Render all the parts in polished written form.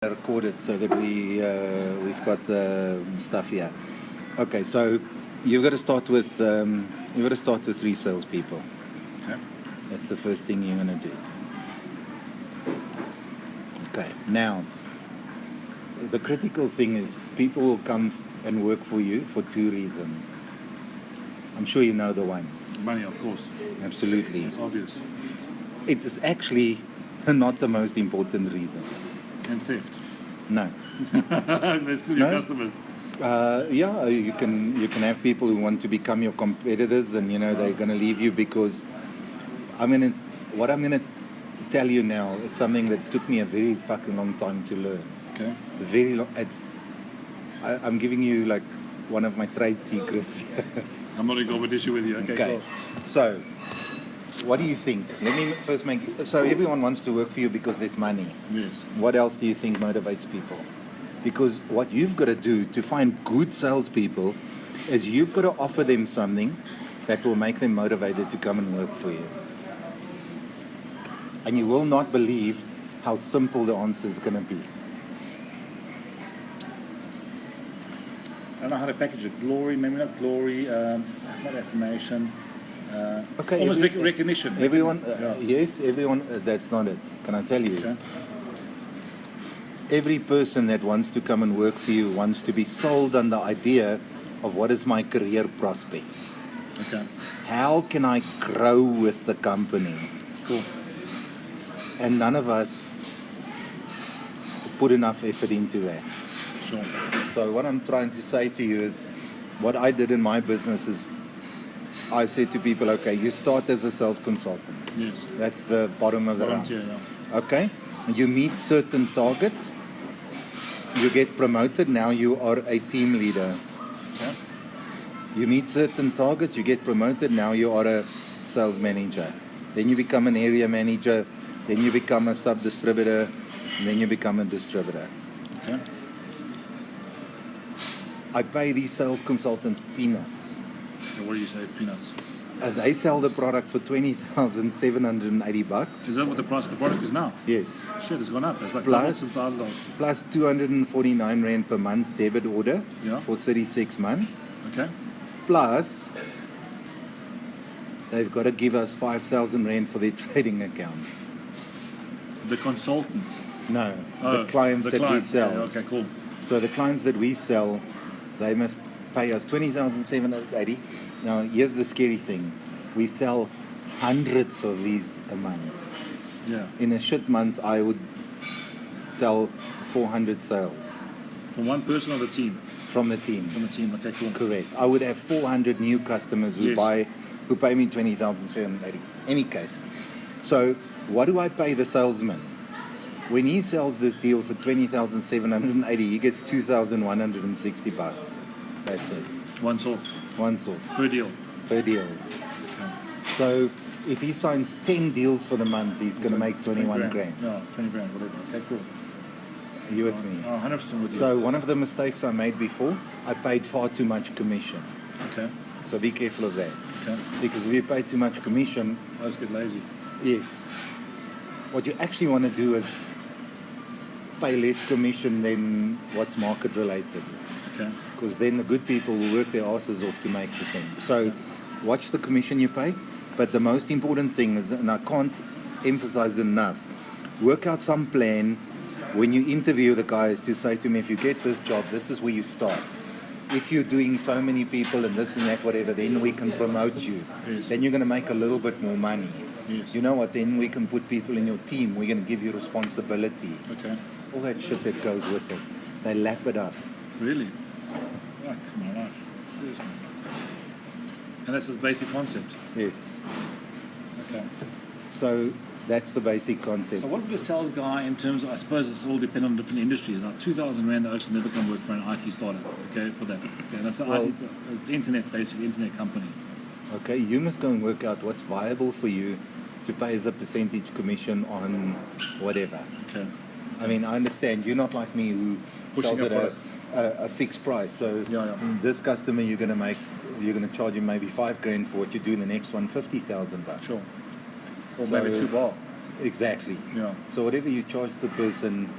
Record it so that we've got the stuff here. Okay, so you've got to start with 3 salespeople. Okay. That's the first thing you're going to do. Okay. Now, the critical thing is people will come and work for you for 2 reasons. I'm sure you know the one. Money, of course. Absolutely. It's obvious. It is actually not the most important reason. And theft. No. They're still your No? customers. Yeah, you can have people who want to become your competitors, and they're going to leave you because what I'm gonna tell you now is something that took me a very fucking long time to learn. Okay. Very long. I'm giving you like one of my trade secrets. I'm not in competition with you. Okay. Cool. So, what do you think? Let me first so everyone wants to work for you because there's money. Yes. What else do you think motivates people? Because what you've got to do to find good salespeople is you've got to offer them something that will make them motivated to come and work for you. And you will not believe how simple the answer is going to be. I don't know how to package it. Glory, maybe not glory, not affirmation. Okay. Almost recognition. Everyone, Yeah. yes, everyone, that's not it. Can I tell you? Okay. Every person that wants to come and work for you wants to be sold on the idea of what is my career prospects. Okay. How can I grow with the company? Cool. And none of us put enough effort into that. Sure. So what I'm trying to say to you is, what I did in my business is, I said to people, okay, you start as a sales consultant. Yes. That's the bottom of the Volunteer, round. yeah. Okay? You meet certain targets, you get promoted, now you are a team leader. Okay. You meet certain targets, you get promoted, now you are a sales manager. Then you become an area manager, then you become a sub-distributor, and then you become a distributor. Okay. I pay these sales consultants peanuts. So what do you say, peanuts? They sell the product for $20,780. Is that what the price of the product is now? Yes. Shit, it's gone up. It's like Plus- doubled since I lost. Plus 249 Rand per month debit order Yeah. for 36 months. Okay. Plus, they've got to give us 5,000 Rand for their trading account. The consultants. No, Oh, the clients the that clients. we sell. Yeah, okay, cool. So the clients that we sell, they must pay us 20,780. Now, here's the scary thing. We sell hundreds of these a month. Yeah. In a shit month, I would sell 400 sales From one person or the team? from the team. From the team. Okay, cool. Correct. I would have 400 new customers who Yes. pay me 20,780. Any case. So what do I pay the salesman? When he sells this deal for 20,780, he gets 2,160 bucks. That's it. Once off. Once off Per deal. per deal. Okay. So if he signs 10 deals for the month, he's going to make 21 grand. Yeah, 20 grand, whatever. Okay, cool. Are you with me? Oh, 100% with you. So one of the mistakes I made before, I paid far too much commission. Okay. So be careful of that. Okay. Because if you pay too much commission, Let's get lazy. yes. What you actually want to do is pay less commission than what's market related. Okay. Because then the good people will work their asses off to make the thing. So watch the commission you pay. But the most important thing is, and I can't emphasize enough, work out some plan when you interview the guys to say to me, if you get this job, this is where you start. If you're doing so many people and this and that, whatever, then we can promote you. Yes. Then you're going to make a little bit more money. Yes. You know what? Then we can put people in your team. We're going to give you responsibility. Okay. All that shit that goes with it. They lap it up. Really? Fuck my life. Seriously. And that's the basic concept. Yes. Okay. So that's the basic concept. So what would the sales guy, in terms of, I suppose it's all dependent on different industries. Like 2,000 Rand, they actually never come work for an IT startup. Okay, for that. Okay, that's an Well- IT, it's internet, basically, internet company. Okay, you must go and work out what's viable for you to pay as a percentage commission on whatever. Okay. I mean, I understand you're not like me who Pushing sells up at a fixed price. So Yeah. this customer you're going to charge him maybe 5 grand for what you do. The next one 50,000 bucks. Sure. Or So- maybe 2 bar. Exactly. Yeah. So whatever you charge the person,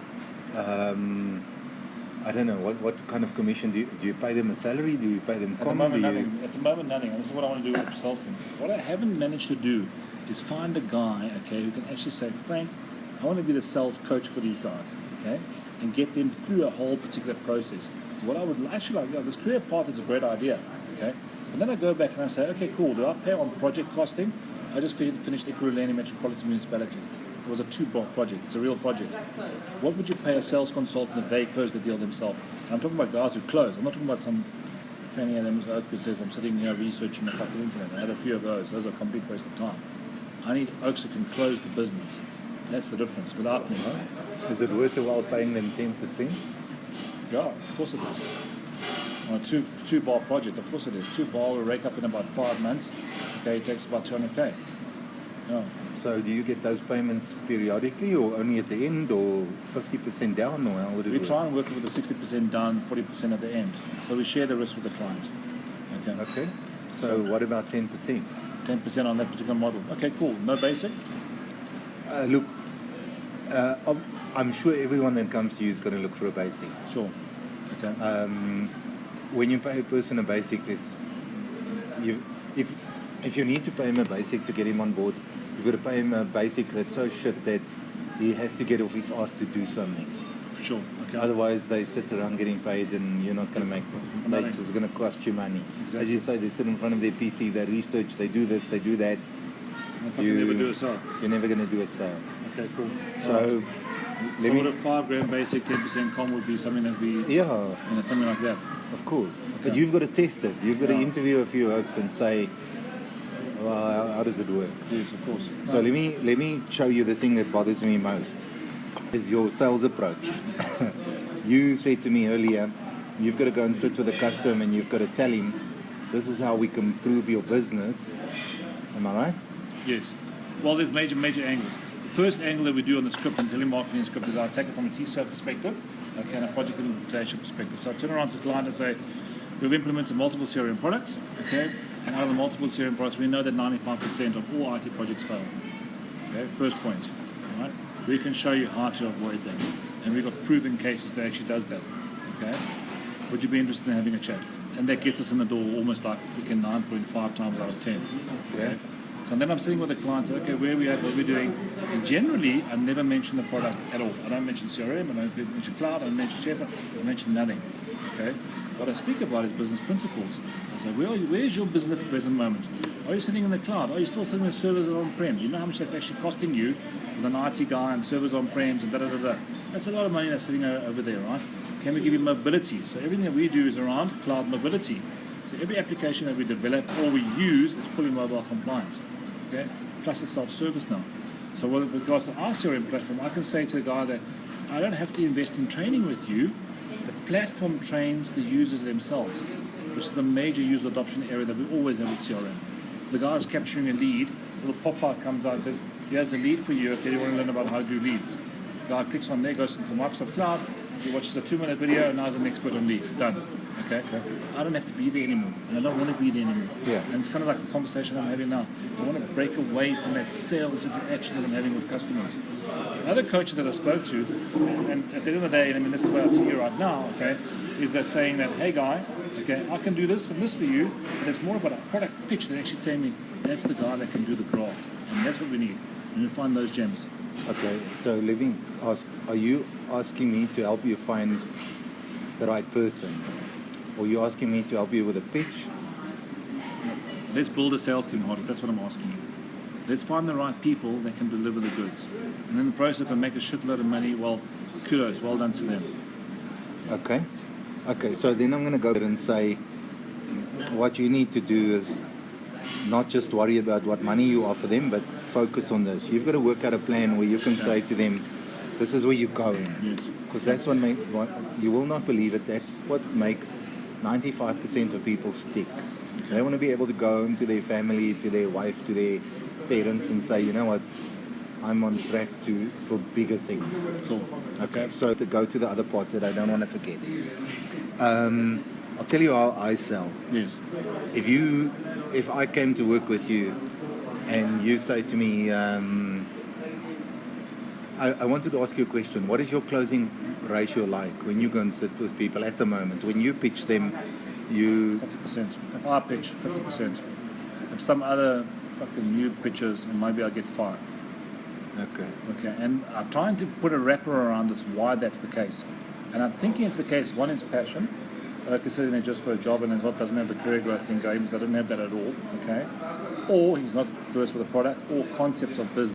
I don't know, what kind of commission do you pay them a salary? Do you pay them At the comm? moment, nothing. At the moment, nothing. And this is what I want to do with the sales team. What I haven't managed to do is find a guy, okay, who can actually say, Frank, I want to be the sales coach for these guys, okay, and get them through a whole particular process. So what I would actually like, this career path is a great idea, okay, and then I go back and I say, okay, cool, do I pay on project costing? I just finished Ekurhuleni Metropolitan Municipality. It was a 2-bar project. It's a real project. What would you pay a sales consultant if they close the deal themselves? And I'm talking about guys who close. I'm not talking about some Fanny Adams oak who says I'm sitting here researching the fucking internet. I had a few of those. Those are a complete waste of time. I need oaks who can close the business. That's the difference. Without me, Is it worth a while paying them 10%? yeah, of course it is. On a two-bar project, of course it is. 2-bar will rake up in about 5 months. Okay, it takes about 200K. Yeah. So do you get those payments periodically or only at the end or 50% down or how would it We work? try and work with the 60% down, 40% at the end. So we share the risk with the client. Okay. Okay. So what about 10%? 10% on that particular model. Okay, cool. No basic? Look, I'm sure everyone that comes to you is going to look for a basic. Sure. Okay. When you pay a person a basic, if you need to pay him a basic to get him on board, you've got to pay him a basic that's so shit that he has to get off his ass to do something. Sure. Okay. Otherwise, they sit around getting paid, and you're not going to make Money. It's going to cost you money. Exactly. As you say, they sit in front of their PC, they research, they do this, they do that. You never do a sale. You're never going to do a sale. Okay, cool. So, So what a $5,000 basic, 10% com would be something that we, something like that. Of course. Okay. But you've got to test it. You've got to Yeah. interview a few oaks and say, well, how does it work? Yes, of course. So let me show you the thing that bothers me most is your sales approach. You said to me earlier, you've got to go and sit with a customer and you've got to tell him, this is how we can improve your business. Am I right? Yes. Well, there's major angles. The first angle that we do on the script and telemarketing script is I take it from a TSO perspective, okay, and a project implementation perspective. So I turn around to the client and say, we've implemented multiple CRM products, okay, and out of the multiple CRM products, we know that 95% of all IT projects fail. Okay, first point, all right? We can show you how to avoid them, and we've got proven cases that actually does that, okay? Would you be interested in having a chat? And that gets us in the door almost like freaking 9.5 times out of 10, okay? So then I'm sitting with the client, say, okay, where are we at, what are we doing? And generally, I never mention the product at all. I don't mention CRM, I don't mention cloud, I don't mention SharePoint, I mention nothing, okay? What I speak about is business principles. I say, where's your business at the present moment? Are you sitting in the cloud? Are you still sitting with servers on-prem? You know how much that's actually costing you with an IT guy and servers on-prem and da-da-da-da. That's a lot of money that's sitting over there, right? Can we give you mobility? So everything that we do is around cloud mobility. So every application that we develop or we use is fully mobile compliant, okay? Plus it's self-service now. So with regards to our CRM platform, I can say to the guy that I don't have to invest in training with you. The platform trains the users themselves, which is the major user adoption area that we always have with CRM. The guy is capturing a lead, a little pop-out comes out and says, here's a lead for you, okay, you want to learn about how to do leads. The guy clicks on there, goes into Microsoft Cloud, he watches a 2-minute video, and now he's an expert on leads, done. Okay? I don't have to be there anymore, and I don't want to be there anymore. Yeah. And it's kind of like the conversation I'm having now. I want to break away from that sales interaction that I'm having with customers. Other coaches that I spoke to, and at the end of the day, and I mean, this is what I see here right now, okay, is that saying that, hey guy, okay, I can do this and this for you, but it's more about a product pitch than actually saying me, that's the guy that can do the graft. And that's what we need. And we find those gems. Okay, so let me ask, are you asking me to help you find the right person? Or are you asking me to help you with a pitch? Let's build a sales team, Hardus. That's what I'm asking you. Let's find the right people that can deliver the goods. And in the process, they make a shitload of money. Well, kudos. Well done to them. Okay. Okay, so then I'm going to go ahead and say what you need to do is not just worry about what money you offer them, but focus on this. You've got to work out a plan where you can say to them, this is where you're going. Yes. Because that's what you will not believe it, that's what makes 95% of people stick. They want to be able to go home to their family, to their wife, to their parents and say, you know what, I'm on track for bigger things. Cool. Okay, so to go to the other part that I don't want to forget. I'll tell you how I sell. Yes. If I came to work with you and you say to me, I wanted to ask you a question. What is your closing ratio like when you go and sit with people at the moment? When you pitch them, you 50%. If I pitch, 50%. If some other fucking new pitches, maybe I'll get 5. Okay, and I'm trying to put a wrapper around this, why that's the case. And I'm thinking it's the case, one is passion. Like I said, just for a job and doesn't have the career growth thing going, because I didn't have that at all, okay? Or he's not versed with the product or concepts of business.